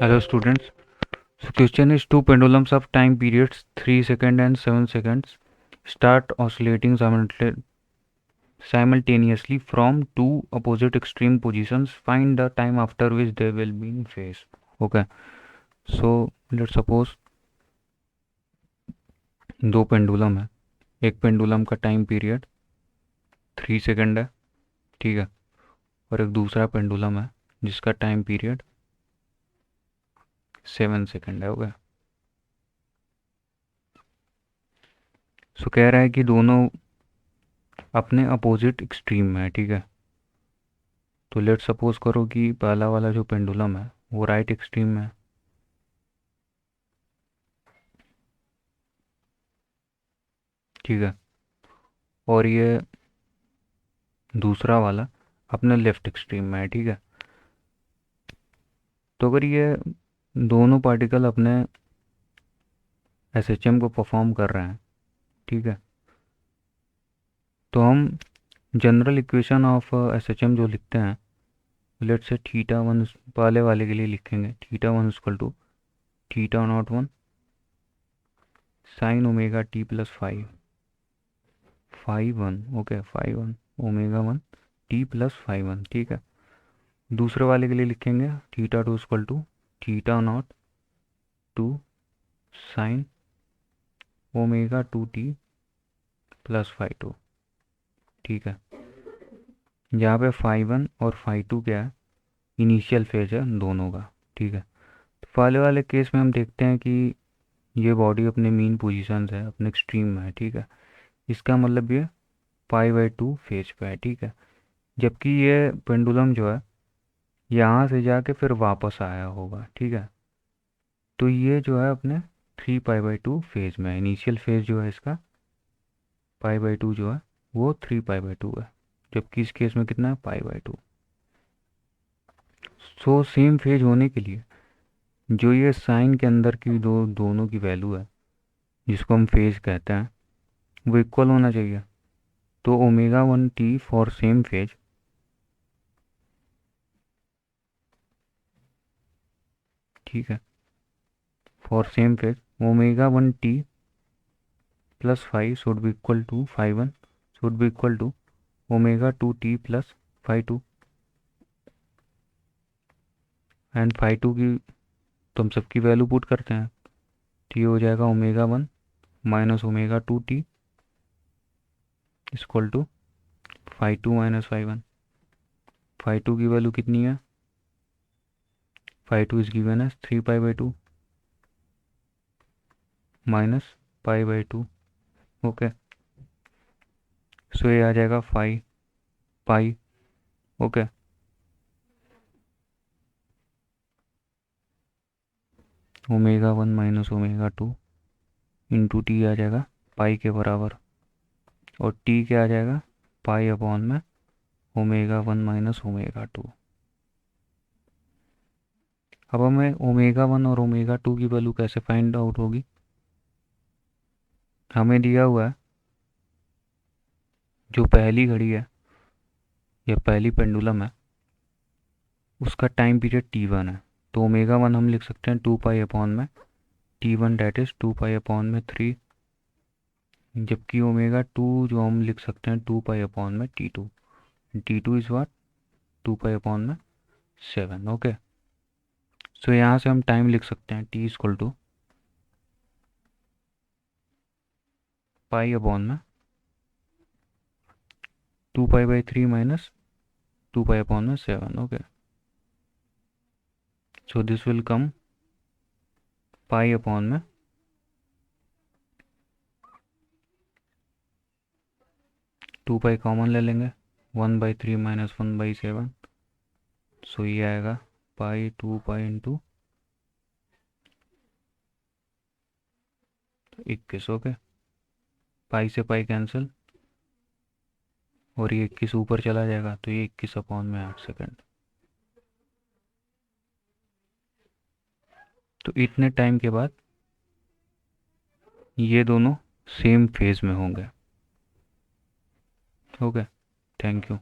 Hello students. So question is two pendulums of time periods 3 seconds and 7 seconds start oscillating simultaneously from two opposite extreme positions. Find the time after which they will be in phase. Okay. So let's suppose दो pendulum है. एक pendulum का time period 3 second है, ठीक है, और एक दूसरा पेंडुलम है जिसका टाइम पीरियड 7 सेकंड है. हो गया. सो कह रहा है कि दोनों अपने अपोजिट एक्सट्रीम में है, ठीक है. तो लेट सपोज करो कि पहला वाला जो पेंडुलम है वो राइट एक्सट्रीम में है, ठीक है, और ये दूसरा वाला अपने लेफ्ट एक्सट्रीम में है, ठीक है. तो अगर ये दोनों पार्टिकल अपने एसएचएम को परफॉर्म कर रहे हैं, ठीक है, तो हम जनरल इक्वेशन ऑफ एसएचएम जो लिखते हैं, लेट से थीटा वन पहले वाले के लिए लिखेंगे. Theta one equal to theta naught one sine omega T plus five one. Okay, five one omega one T plus five one, ठीक है. दूसरे वाले के लिए लिखेंगे theta two equal to theta naught two sine omega two T plus five two, ठीक है. यहाँ पे फाइव वन और फाइव टू क्या है, इनिशियल फेज है दोनों का, ठीक है. तो पहले वाले केस में हम देखते हैं कि ये बॉडी अपने मीन पोजीशन है, अपने एक्सट्रीम में है, ठीक है. इसका मतलब ये पाई बाई टू फेज पे है, ठीक है. जबकि ये पेंडुलम जो है यहाँ से जाके फिर वापस आया होगा, ठीक है. तो ये जो है अपने 3 पाई बाई 2 फेज में है. इनिशियल फेज जो है इसका पाई बाई टू जो है वो 3 पाई बाई 2 है, जबकि इस केस में कितना है पाई बाई 2. सो सेम फेज होने के लिए जो ये साइन के अंदर की दोनों की वैल्यू है जिसको हम फेज कहते हैं वो इक्वल होना चाहिए. तो omega one T for same phase, ठीक है, for same phase omega one T plus five should be equal to five one should be equal to omega two T plus five two. And five two की तो हम सबकी value put करते हैं, तो ये हो जाएगा omega one minus omega two T equal to five two minus five one. Five two की वैल्यू कितनी है, फाइव टू इज गिवन है 3 pi by 2 minus pi by 2. Okay, so ये आ जाएगा 5 pi. Okay, omega one minus omega two into T आ जाएगा pi के बराबर, और टी क्या आ जाएगा पाई अपॉन में omega one minus omega two. अब हमें ओमेगा वन और ओमेगा टू की वैल्यू कैसे फाइंड आउट होगी. हमें दिया हुआ है जो पहली घड़ी है या पहली पेंडुलम है उसका टाइम पीरियड टी वन है. तो ओमेगा वन हम लिख सकते हैं 2 पाई अपॉन में T one that is 2 pi upon में 3, जबकि ओमेगा टू जो हम लिख सकते हैं 2 पाई अपॉन में T two is what 2 pi upon में 7. ओके, सो यहाँ से हम टाइम लिख सकते हैं T equal to pi upon में 2 pi by 3 minus 2 pi upon में 7. Okay, so this will come pi upon में 2 पाई कॉमन ले लेंगे, 1/3 माइनस 1/7. सो ये आएगा पाई 2 पाई इंटू 21. ओके, पाई से पाई कैंसिल और ये 21 ऊपर चला जाएगा, तो ये 21/8 सेकेंड. तो इतने टाइम के बाद ये दोनों सेम फेज में होंगे. Okay, thank you.